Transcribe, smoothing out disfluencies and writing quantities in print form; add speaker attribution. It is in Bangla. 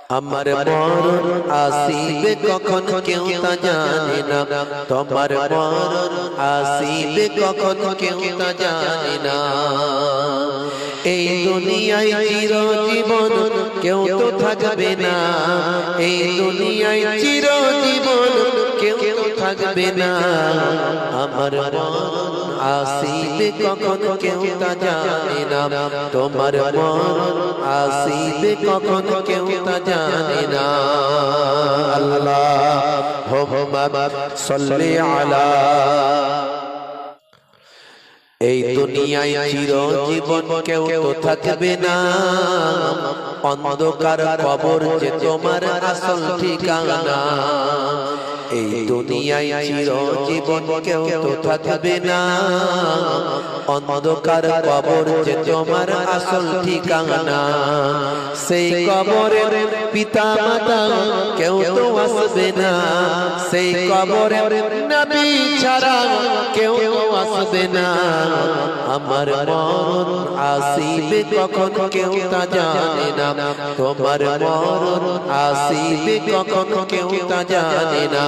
Speaker 1: আমার মরণ আসিবে কখন কেউ তা জানে না, তোমার মরণ আসিবে কখন কেউ তা জানে না। এই দুনিয়ায় চিরজীবন কেউ তো থাকবে না, এই দুনিয়ায় চিরজীবন কেউ তো থাকবে না। আমার মরণ আসিবে কখন কেউ তা জানে না, তোমার মরণ আসিবে কখন কেউ তা জানে না। আল্লাহুম্মা সাল্লি আলা। এই দুনিয়ায় চিরজীবন কেউ তো থাকবে না, অন্ধকার কবর যে তোমার আসল ঠিকানা। এই দুনিয়ায় চিরজীবন কেউ তো থাকবে না, অন্ধকার কবর যে তোমার আসল ঠিকানা। সেই কবরের পিতা মাতা কেউ তো আসবে না, সেই কবরের নবী ছাড়া কেউ তো আসবে না। আমার মরণ আসিবে কখন কেউ তা জানে না, তোমার মরণ আসিবে কখন কেউ তা জানে না।